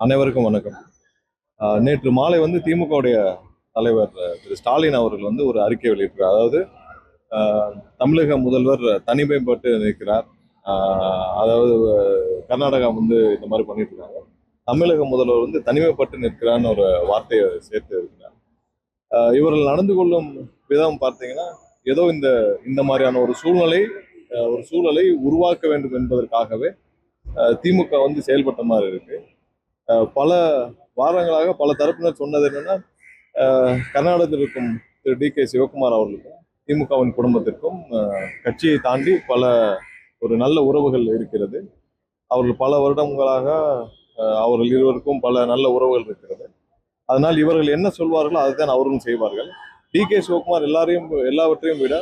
அனைவருக்கும் வணக்கம். நேற்று மாலை வந்து திமுகவுடைய தலைவர் திரு ஸ்டாலின் அவர்கள் வந்து ஒரு அறிக்கை வெளியிட்டார். அதாவது தமிழக முதல்வர் தனிமைப்பட்டு நிற்கிறார். அதாவது கர்நாடகா வந்து இந்த மாதிரி பண்ணிட்டு இருக்காங்க. தமிழக முதல்வர் வந்து தனிமைப்பட்டு நிற்கிறான்னு ஒரு வார்த்தையை சேர்த்து இருக்கிறார். இவர்கள் நடந்து கொள்ளும் விதம் பார்த்தீங்கன்னா ஏதோ இந்த இந்த மாதிரியான ஒரு சூழலை உருவாக்க வேண்டும் என்பதற்காகவே திமுக வந்து செயல்பட்ட மாதிரி இருக்கு. பல வாரங்களாக பல தரப்பினர் சொன்னது என்னன்னா, கர்நாடகத்தில் இருக்கும் திரு டி கே சிவகுமார் அவர்களுக்கும் திமுகவின் குடும்பத்திற்கும் கட்சியை தாண்டி ஒரு நல்ல உறவுகள் இருக்கிறது. அவர்கள் பல வருடங்களாக அவர்கள் இருவருக்கும் பல நல்ல உறவுகள் இருக்கிறது. அதனால் இவர்கள் என்ன சொல்வார்களோ அதுதான் அவர்களும் செய்வார்கள். டி கே சிவகுமார் எல்லாவற்றையும் விட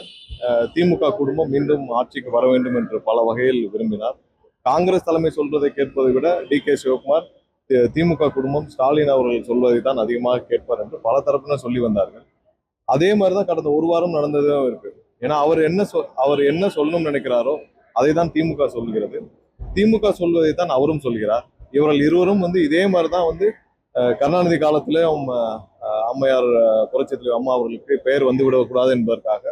திமுக குடும்பம் மீண்டும் ஆட்சிக்கு வர வேண்டும் என்று பல வகையில் விரும்பினார். காங்கிரஸ் தலைமை சொல்வதை கேட்பதை விட டி கே சிவகுமார் திமுக குடும்பம் ஸ்டாலின் அவர்கள் சொல்வதை தான் அதிகமாக கேட்பார் என்று பல தரப்பினர் சொல்லி வந்தார்கள். அதே மாதிரிதான் கடந்த ஒரு வாரம் நடந்ததும் இருக்கு. ஏன்னா அவர் என்ன சொல்லணும்னு நினைக்கிறாரோ அதை தான் திமுக சொல்கிறது. திமுக சொல்வதை தான் அவரும் சொல்கிறார். இவர்கள் இருவரும் வந்து இதே மாதிரிதான் வந்து கருணாநிதி காலத்திலே அம்மையார் புரட்சி தலைவர் அம்மா அவர்களுக்கு பெயர் வந்து விடக்கூடாது என்பதற்காக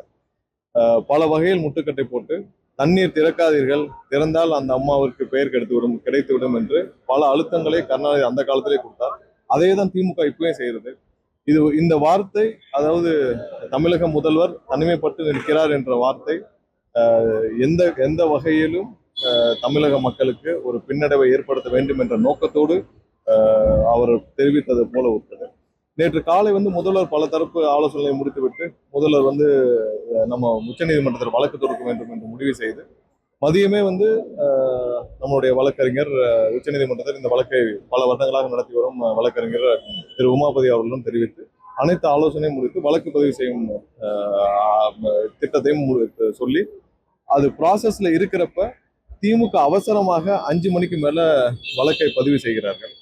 பல வகையில் முட்டுக்கட்டை போட்டு தண்ணீர் திறக்காதீர்கள், திறந்தால் அந்த அம்மாவிற்கு பெயர் கிடைத்துவிடும் என்று பல அழுத்தங்களை கருணாநிதி அந்த காலத்திலே கொடுத்தார். அதே தான் திமுக இப்பவே செய்யறது. இந்த வார்த்தை, அதாவது தமிழக முதல்வர் தனிமைப்பட்டு நிற்கிறார் என்ற வார்த்தை எந்த எந்த வகையிலும் தமிழக மக்களுக்கு ஒரு பின்னடைவை ஏற்படுத்த வேண்டும் என்ற நோக்கத்தோடு அவர் தெரிவித்தது போல உள்ளது. நேற்று காலை வந்து முதல்வர் பல தரப்பு ஆலோசனையை முடித்துவிட்டு முதல்வர் வந்து நம்ம உச்சநீதிமன்றத்தில் வழக்கு தொடுக்க வேண்டும் என்று முடிவு செய்து மதியமே வந்து நம்மளுடைய வழக்கறிஞர் உச்சநீதிமன்றத்தில் இந்த வழக்கை பல வருடங்களாக நடத்தி வரும் வழக்கறிஞர் திரு உமாபதி அவர்களும் தெரிவித்து அனைத்து ஆலோசனையும் முடித்து வழக்கு பதிவு செய்யும் திட்டத்தையும் சொல்லி அது ப்ராசஸ்ல இருக்கிறப்ப திமுக அவசரமாக 5 மணிக்கு மேல வழக்கை பதிவு செய்கிறார்கள்.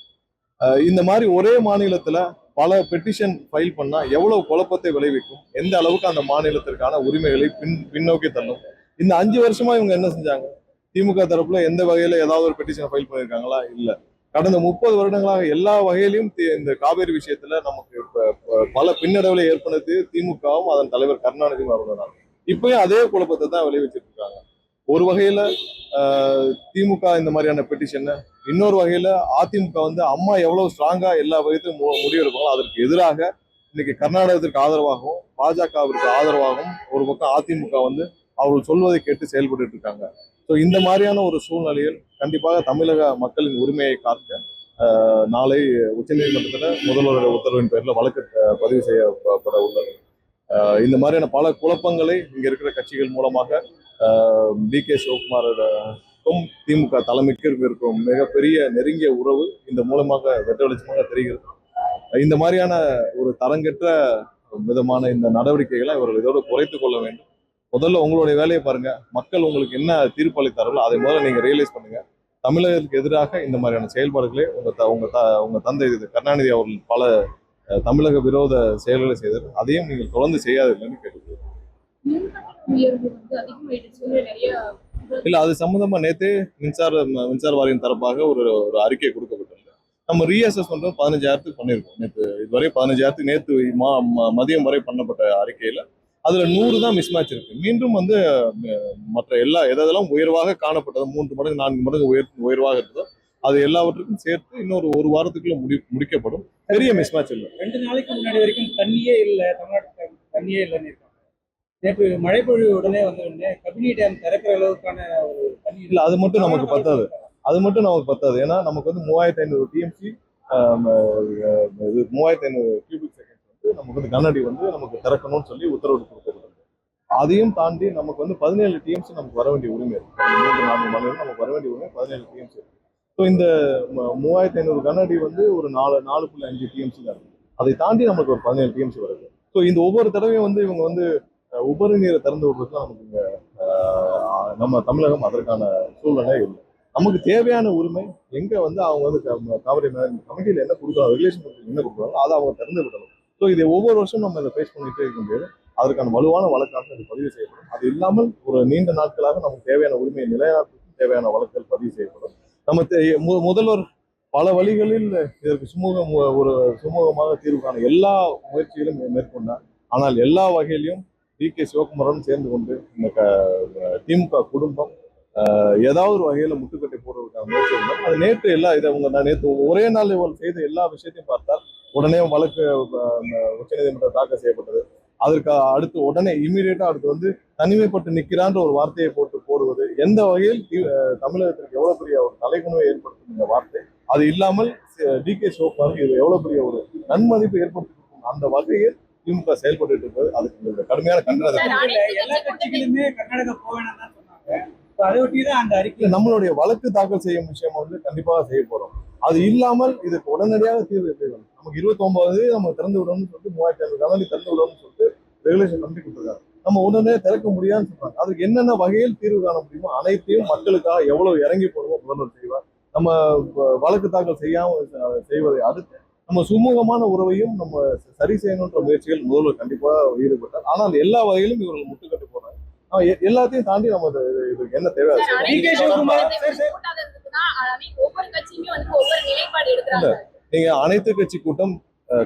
இந்த மாதிரி ஒரே மாநிலத்துல பல பெட்டிஷன் ஃபைல் பண்ணா எவ்வளவு குழப்பத்தை விளைவிக்கும், எந்த அளவுக்கு அந்த மாநிலத்திற்கான உரிமைகளை பின்னோக்கி தள்ளும். இந்த 5 வருஷமா இவங்க என்ன செஞ்சாங்க? திமுக தரப்புல எந்த வகையில ஏதாவது ஒரு பெட்டிஷன் ஃபைல் பண்ணிருக்காங்களா? இல்ல. கடந்த 30 வருடங்களாக எல்லா வகையிலும் இந்த காவேரி விஷயத்துல நமக்கு பல பின்னடைவுகளை ஏற்படுத்தி திமுகவும் அதன் தலைவர் கருணாநிதியும் அவர்கள் இப்பயும் அதே குழப்பத்தை தான் விளைவிச்சிட்டு இருக்காங்க. ஒரு வகையில திமுக இந்த மாதிரியான பெட்டிஷன், இன்னொரு வகையில அதிமுக வந்து அம்மா எவ்வளவு ஸ்ட்ராங்கா எல்லா வகையத்தையும் முடிவெடுப்பாங்களோ அதற்கு எதிராக இன்னைக்கு கர்நாடகத்திற்கு ஆதரவாகவும் பாஜகவிற்கு ஆதரவாகவும் ஒரு பக்கம் அதிமுக வந்து அவர்கள் சொல்வதை கேட்டு செயல்பட்டு இருக்காங்க. ஸோ இந்த மாதிரியான ஒரு சூழ்நிலையில் கண்டிப்பாக தமிழக மக்களின் உரிமையை காக்க நாளை உச்சநீதிமன்றத்தில் முதல்வருடைய உத்தரவின் பேரில் வழக்கு பதிவு செய்யப்பட உள்ளது. இந்த மாதிரியான பல குழப்பங்களை இங்க இருக்கிற கட்சிகள் மூலமாக டி கே சிவகுமாருக்கும் திமுக தலைமைக்கு இருக்கும் மிகப்பெரிய நெருங்கிய உறவு இந்த மூலமாக வெட்ட வெளிச்சமாக தெரிகிறது. இந்த மாதிரியான ஒரு தரங்கெட்ட விதமான இந்த நடவடிக்கைகளை இவர்கள் இதோடு குறைத்துக் கொள்ள வேண்டும். முதல்ல உங்களுடைய வேலையை பாருங்க. மக்கள் உங்களுக்கு என்ன தீர்ப்பு அளித்தார்களோ அதை முதல்ல நீங்க ரியலைஸ் பண்ணுங்க. தமிழகத்துக்கு எதிராக இந்த மாதிரியான செயல்பாடுகளை உங்க தந்தை கருணாநிதி அவர்கள் பல தமிழக விரோத செயல்களை செய்தார். அதையும் நீங்கள் தொடர்ந்து செய்யாதீங்கன்னு கேட்டுக்கிறேன். இல்ல, அது சம்பந்தமா நேத்தே மின்சார வாரியம் தரப்பாக ஒரு அறிக்கை கொடுக்கப்பட்டது. நம்ம ரீஅசஸ் பண்றோம் 15,000 பண்ணிருக்கோம். நேற்று இதுவரை 15,000 நேற்று மதியம் வரை பண்ணப்பட்ட அறிக்கையில அதுல 100 தான் மிஸ்மேட்ச் இருக்கு. மீண்டும் வந்து மற்ற எதெல்லாம் உயர்வாக காணப்பட்டது 3 மடங்கு 4 மடங்கு உயர்வாக இருந்ததோ அது எல்லாவற்றுக்கும் சேர்த்து இன்னொரு ஒரு வாரத்துக்குள்ள முடிக்கப்படும். பெரிய மிஸ்மேட்ச் இல்லை. 2 நாளைக்கு முன்னாடி வரைக்கும் தண்ணியே இல்லை, தமிழ்நாட்டுக்கு தண்ணியே இல்லைன்னு இருக்காங்க. நேற்று மழை பொழிவு உடனே வந்து கபினி டேம் திறக்கிற அளவுக்கான ஒரு தண்ணி இல்லை. அது மட்டும் நமக்கு பத்தாது. ஏன்னா நமக்கு வந்து 3500 டிஎம்சி 3500 கியூபிக் செகண்ட் வந்து நமக்கு வந்து கனஅடி வந்து நமக்கு திறக்கணும்னு சொல்லி உத்தரவு கொடுக்கப்பட்டது. அதையும் தாண்டி நமக்கு வந்து 17 டிஎம்சி நமக்கு வர வேண்டிய உரிமை இருக்கு. 3-4 மணி நேரம் நமக்கு வர வேண்டிய உரிமை 17 டிஎம்சி இருக்கு. ஸோ இந்த 3500 கனஅடி வந்து ஒரு 4.5 டிஎம்சி தான் இருக்கு. அதை தாண்டி நமக்கு ஒரு 17 டிஎம்சி வருது. ஸோ இந்த ஒவ்வொரு தடவையும் வந்து இவங்க வந்து உபரி நீரை திறந்து விடுறதுலாம் நமக்கு இங்க நம்ம தமிழகம் அதற்கான சூழ்நிலை இல்லை. நமக்கு தேவையான உரிமை எங்க வந்து அவங்க வந்து காவிரி கமிட்டியில என்ன கொடுக்குறாங்க, ரெகுலேஷன் என்ன கொடுக்குறாங்களோ அதை அவங்க திறந்து விடணும். ஸோ இதை ஒவ்வொரு வருஷம் நம்ம இதை ஃபேஸ் பண்ணிட்டே இருக்க முடியாது. அதற்கான வலுவான வழக்காக இது பதிவு செய்யப்படும். அது இல்லாமல் ஒரு நீண்ட நாட்களாக நமக்கு தேவையான உரிமையை நிலைநாட்டுவதற்கு தேவையான வழக்குகள் பதிவு செய்யப்படும். நம்ம முதல்வர் பல வழிகளில் இதற்கு ஒரு சுமூகமாக தீர்வு காண எல்லா முயற்சிகளும் மேற்கொண்டார். ஆனால் எல்லா வகையிலும் டி.கே. சிவகுமாரன் சேர்ந்து கொண்டு இந்த திமுக குடும்பம் ஏதாவது ஒரு வகையில முட்டுக்கட்டை போடுவதற்கான முயற்சி இருந்தால் அது நேற்று எல்லா இதை நான் நேற்று ஒரே நாள் இவள் செய்த எல்லா விஷயத்தையும் பார்த்தால் உடனே வழக்கு உச்சநீதிமன்றம் தாக்கல் செய்யப்பட்டது. அதற்கு அடுத்து உடனே இமீடியட்டா அடுத்து வந்து தனிமைப்பட்டு நிற்கிறான்ற ஒரு வார்த்தையை போடுவது எந்த வகையில் தமிழகத்திற்கு எவ்வளவு பெரிய ஒரு தலைகுணவை ஏற்படுத்தும் இந்த வார்த்தை. அது இல்லாமல் டி.கே. சிவகுமாருக்கு இது எவ்வளவு பெரிய ஒரு நன்மதிப்பு ஏற்படுத்தும் அந்த வகையில் திமுக செயல்பட்டு இருப்பது அதுக்கு கடுமையான கண்டனத்தை எல்லா கட்சிகளுமே கர்நாடகா போக வேணாம் தான் சொன்னாங்க. அதை ஒட்டி தான் அந்த அறிக்கை. நம்மளுடைய வழக்கு தாக்கல் செய்யும் விஷயம் வந்து கண்டிப்பாக செய்ய போறோம். அது இல்லாமல் இதுக்கு உடனடியாக தீர்வு எப்படி வரும்? நமக்கு 29 நம்ம திறந்து விடணும்னு சொல்லிட்டு 3500 கணவனி திறந்து விடணும்னு சொல்லிட்டு ரெகுலேஷன் பண்ணி கொடுத்துருக்காங்க. நம்ம உடனே திறக்க முடியாதுன்னு சொல்றாங்க. அதுக்கு என்னென்ன வகையில் தீர்வு காண முடியுமோ அனைத்தையும் மக்களுக்காக எவ்வளவு இறங்கி போடுமோ முதல்வர் செய்வார். நம்ம வழக்கு தாக்கல் செய்யாமல் செய்வதை அடுத்து நம்ம சுமூகமான உறவையும் நம்ம சரி செய்யணுன்ற முயற்சிகள் முதல்வர் கண்டிப்பாக ஈடுபட்டார். ஆனால் எல்லா வகையிலும் இவர்கள் முட்டுக்கட்டு போறாங்க. எல்லாத்தையும் தாண்டி நம்ம இதுக்கு என்ன தேவை? நீங்க அனைத்து கட்சி கூட்டம்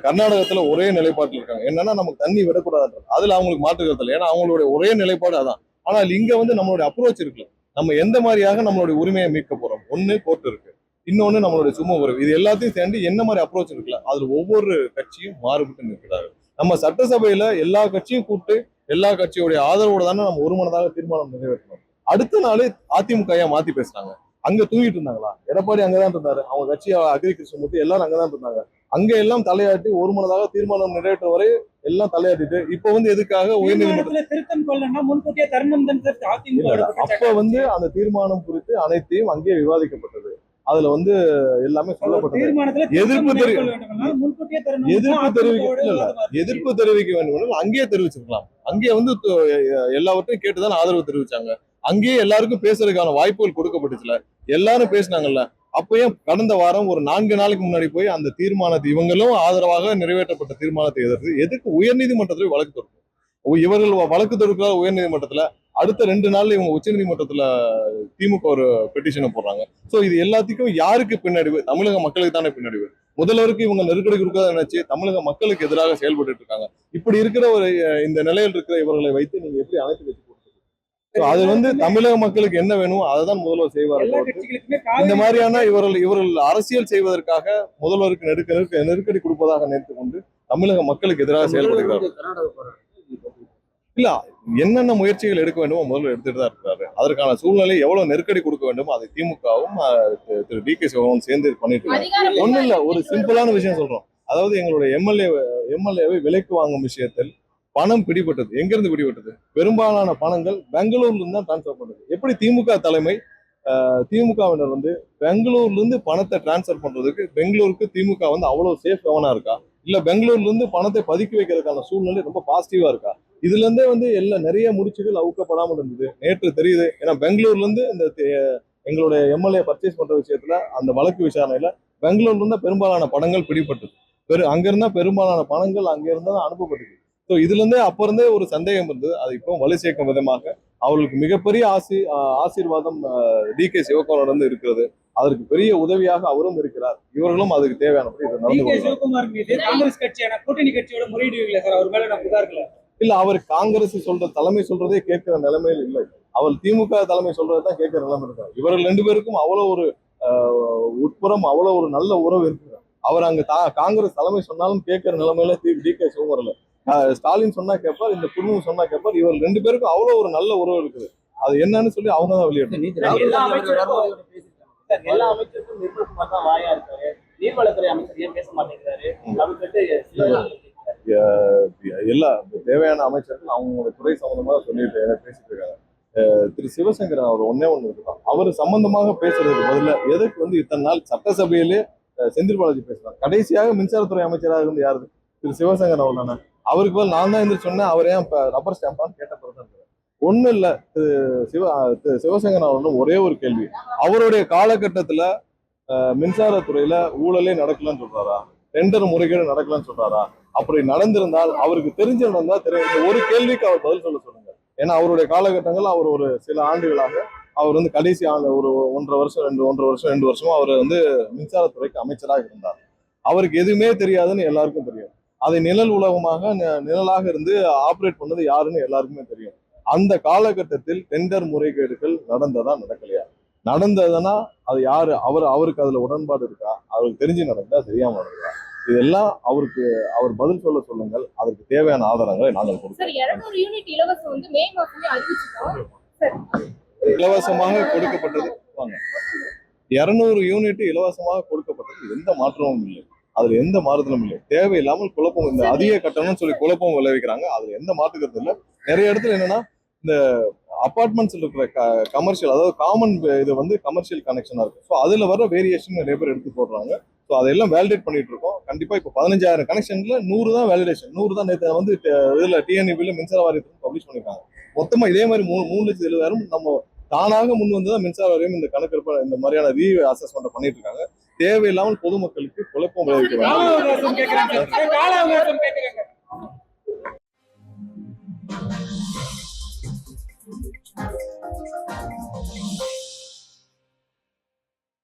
கர்நாடகத்துல ஒரே நிலைப்பாட்டில் இருக்காங்க. என்னன்னா நமக்கு தண்ணி விடக்கூடாது, அதுல அவங்களுக்கு மாற்று கருத்து இல்லை. ஏன்னா அவங்களுடைய ஒரே நிலைப்பாடு அதான். ஆனால் இங்க வந்து நம்மளுடைய அப்ரோச் இருக்குல்ல, நம்ம எந்த மாதிரியாக நம்மளுடைய உரிமையை மீட்க போறோம். ஒண்ணு கோர்ட் இருக்கு, இன்னொன்னு நம்மளுடைய சும உறவு. இது எல்லாத்தையும் சேர்ந்து என்ன மாதிரி அப்ரோச் இருக்குல்ல, அதுல ஒவ்வொரு கட்சியும் மாறுபட்டு நிற்கிறாங்க. நம்ம சட்டசபையில எல்லா கட்சியும் கூப்பிட்டு எல்லா கட்சியுடைய ஆதரவோட தானே நம்ம ஒருமனதாக தீர்மானம் நிறைவேற்றணும். அடுத்த நாள் அதிமுக மாத்தி பேசுறாங்க. அங்க தூங்கிட்டு இருந்தாங்களா? எடப்பாடி அங்கதான் இருந்தாரு, அவங்க கட்சி அக்ரி கிருஷ்ணமூர்த்தி எல்லாரும் அங்கதான் இருந்தாங்க. அங்க எல்லாம் தலையாட்டி ஒருமனதாக தீர்மானம் நிறைவேற்ற வரை எல்லாம் தலையாட்டிட்டு இப்ப வந்து எதுக்காக உயர்நீதிமன்றத்தில் திருத்தம் கொள்ளனா முன்கூட்டியே தரணும் அப்ப வந்து அந்த தீர்மானம் குறித்து அனைத்தையும் அங்கே விவாதிக்கப்பட்டது. அதுல வந்து எல்லாமே சொல்லப்பட்டது. எதிர்ப்பு தெரிவிக்க வேண்டும் அங்கேயே தெரிவிச்சிருக்கலாம். அங்கேயே வந்து எல்லாவற்றையும் கேட்டுதான் ஆதரவு தெரிவிச்சாங்க. அங்கேயே எல்லாருக்கும் பேசுறதுக்கான வாய்ப்புகள் கொடுக்கப்பட்டுச்சுல, எல்லாரும் பேசினாங்கல்ல. அப்பயும் கடந்த வாரம் ஒரு 4 நாளைக்கு முன்னாடி போய் அந்த தீர்மானத்தை இவங்களும் ஆதரவாக நிறைவேற்றப்பட்ட தீர்மானத்தை எதுக்கு உயர்நீதிமன்றத்தில் வழக்கு தொடுக்கும்? இவர்கள் வழக்கு தொடுக்கிறார் உயர்நீதிமன்றத்துல, அடுத்த 2 நாள்ல இவங்க உச்சநீதிமன்றத்துல திமுக ஒரு பெட்டிஷனை போடுறாங்க. சோ இது எல்லாத்துக்கும் யாருக்கு பின்னடைவு? தமிழக மக்களுக்கு தானே பின்னடைவு. முதல்வருக்கு இவங்க நெருக்கடி கொடுக்காத நினைச்சு தமிழக மக்களுக்கு எதிராக செயல்பட்டு இருக்காங்க. இப்படி இருக்கிற ஒரு இந்த நிலையில் இருக்கிற இவர்களை வைத்து நீங்க எப்படி அனைத்து கட்சி கொடுத்தீங்க? அது வந்து தமிழக மக்களுக்கு என்ன வேணும் அதை தான் முதல்வர் செய்வார். இந்த மாதிரியான இவர்கள் அரசியல் செய்வதற்காக முதல்வருக்கு நெருக்கடி கொடுப்பதாக நினைத்துக் கொண்டு தமிழக மக்களுக்கு எதிராக செயல்படுகிறார். இல்ல, என்னென்ன முயற்சிகள் எடுக்க வேண்டுமோ முதல்ல எடுத்துட்டு தான் இருக்கிறாரு. அதற்கான சூழ்நிலை எவ்வளவு நெருக்கடி கொடுக்க வேண்டும் அதை திமுகவும் திரு டி.கே. சிவகுமாரன் சேர்ந்து பண்ணிட்டு இருக்காங்க. ஒண்ணும் இல்ல, ஒரு சிம்பிளான விஷயம் சொல்றோம். அதாவது எங்களுடைய எம்எல்ஏவை விலைக்கு வாங்கும் விஷயத்தில் பணம் பிடிபட்டது. எங்கிருந்து பிடிபட்டது? பெரும்பாலான பணங்கள் பெங்களூர்ல இருந்து தான் டிரான்ஸ்பர் பண்றது. எப்படி திமுக தலைமை திமுகவினர் வந்து பெங்களூர்ல இருந்து பணத்தை டிரான்ஸ்பர் பண்றதுக்கு பெங்களூருக்கு திமுக வந்து அவ்வளவு சேஃப் கவனா இருக்கா? இல்ல பெங்களூர்ல இருந்து பணத்தை பதுக்கி வைக்கிறதுக்கான சூழ்நிலை ரொம்ப பாசிட்டிவா இருக்கா? இதுல இருந்தே வந்து நிறைய முடிச்சுகள் அவுக்கப்படாமல் இருந்தது. நேற்று தெரியுது. ஏன்னா பெங்களூர்ல இருந்து இந்த எங்களுடைய எம்எல்ஏ பர்ச்சேஸ் பண்ற விஷயத்துல அந்த வழக்கு விசாரணையில பெங்களூர்ல இருந்தா பெரும்பாலான பணங்கள் பிடிபட்டது. அங்க இருந்தா பெரும்பாலான பணங்கள் அங்க இருந்தா அனுப்பப்பட்டது. ஸோ இதுல இருந்தே அப்ப இருந்தே ஒரு சந்தேகம் இருந்தது. அது இப்போ வலு சேர்க்கும் விதமாக அவர்களுக்கு மிகப்பெரிய ஆசீர்வாதம் டி.கே. சிவகுமாரோட இருந்து இருக்கிறது. அதற்கு பெரிய உதவியாக அவரும் இருக்கிறார். இவர்களும் அதுக்கு தேவையானபடி சிவகுமார் மீது காங்கிரஸ் கட்சியான கூட்டணி கட்சியோட முறையீடு சார், அவர் மேல நான் புகார்கள் இல்ல. அவர் காங்கிரஸ் தலைமை சொல்றதே கேட்கிற நிலைமையில் இல்லை. அவர் திமுக தலைமை சொல்றதான் கேட்கிற நிலைமை இருக்காரு. இவர்கள் 2 பேருக்கும் அவ்வளவு ஒரு உட்புறம் அவ்வளவு ஒரு நல்ல உறவு இருக்கு. அவர் அங்க காங்கிரஸ் தலைமை சொன்னாலும் கேட்கிற நிலைமையில டி.கே. சிவகுமார் ஸ்டாலின் சொன்னா கேட்பார், இந்த குடும்பம் சொன்னா கேட்பார். இவர்கள் 2 பேருக்கும் அவ்வளவு ஒரு நல்ல உறவு இருக்குது. அது என்னன்னு சொல்லி அவங்க தான் வெளியிட்டாங்க. எல்லா அமைச்சருக்கும் நிர்மல்குமார் தான் வாயா இருக்காரு. நீர்வளத்துறை அமைச்சர் ஏன் பேச மாட்டேங்கிறாரு? எல்லா தேவையான அமைச்சர்கள் அவங்களுடைய துறை சம்பந்தமாக சொல்லிட்டு பேசிட்டு இருக்காங்க. திரு சிவசங்கரன் அவர் ஒன்னே இருக்கான். அவர் சம்பந்தமாக பேசுறதுக்கு பதில எதுக்கு வந்து இத்தனை நாள் சட்டசபையிலே செந்தில் பாலாஜி பேசுறாங்க. கடைசியாக மின்சாரத்துறை அமைச்சராக இருந்து யாரு? திரு சிவசங்கரன் அவர் தானே. அவருக்கு பதில் நான் தான் இருந்து சொன்னேன். அவர் ஏன் ரப்பர் ஸ்டாம்பான்னு கேட்ட பிறகு ஒண்ணும் இல்ல. சிவசங்கரன் அவர்களும் ஒரே ஒரு கேள்வி, அவருடைய காலகட்டத்துல மின்சாரத்துறையில ஊழலே நடக்கலன்னு சொல்றாரா? டெண்டர் முறைகேடு நடக்கலன்னு சொல்றாரா? அப்படி நடந்திருந்தால் அவருக்கு தெரிஞ்சு நடந்தா தெரியும். ஒரு கேள்விக்கு அவர் பதில் சொல்லுங்க. ஏன்னா அவருடைய காலகட்டங்கள் அவர் ஒரு சில ஆண்டுகளாக அவர் வந்து கடைசி ஆண்டு ஒரு 1.5 வருஷமா அவர் வந்து மின்சாரத்துறைக்கு அமைச்சராக இருந்தார். அவருக்கு எதுவுமே தெரியாதுன்னு எல்லாருக்கும் தெரியும். அதை நிழல் உலகமாக நிழலாக இருந்து ஆப்ரேட் பண்ணது யாருன்னு எல்லாருக்குமே தெரியும். அந்த காலகட்டத்தில் டெண்டர் முறைகேடுகள் நடந்ததா நடக்கலையா? நடந்ததுன்னா அது யாரு? அவருக்கு அதுல உடன்பாடு இருக்கா? அவருக்கு தெரிஞ்சு நடந்தா தெரியாம நடந்ததா? இதெல்லாம் அவர் பதில் சொல்லுங்கள். அதற்கு தேவையான ஆதாரங்களை நாங்கள் கொடுக்கிறோம். சார் 200 யூனிட் இலவசம் வந்து மே மாசமே அறிவிச்சிட்டோம் சார். இலவசமாக கொடுக்கப்பட்டது. வாங்க. 200 யூனிட் இலவசமாக கொடுக்கப்பட்டது எந்த மாற்றமும் இல்லை. அதுல எந்த மாறுதலும் இல்லை. தேவையில்லாமல் குழப்பம், இந்த அதிக கட்டணம்னு சொல்லி குழப்பம் விளைவிக்கிறாங்க. அதுல எந்த மாற்று கருத்தும் இல்லை. நிறைய இடத்துல என்னன்னா இந்த அபார்ட்மெண்ட்ஸ்ல இருக்கிற கமர்ஷியல், அதாவது காமன் இது வந்து கமர்ஷியல் கனெக்ஷனா இருக்கு. ஸோ அதுல வர வேரியேஷன் நிறைய பேர் எடுத்து போடுறாங்க. ஸோ அதெல்லாம் வேலிடேட் பண்ணிட்டு இருக்கோம். கண்டிப்பா இப்போ 15,000 கனெக்ஷன்ல 100 தான் வேலிடேஷன். 100 தான் நேற்று வந்து இதுல டிஎன்இபில மின்சார வாரியத்துக்கு பப்ளிஷ் பண்ணிருக்காங்க. மொத்தமா இதே மாதிரி 3,70,000 நம்ம தானாக முன் வந்து தான் மின்சார வாரியம் இந்த கணக்கெடுப்பு இந்த மாதிரியான அசஸ்மெண்ட் பண்ணிட்டு இருக்காங்க. தேவையில்லாமல் பொதுமக்களுக்கு குழப்பம் விளைவிக்க கால அவகாசம் கேட்கறாங்க. கால அவகாசம்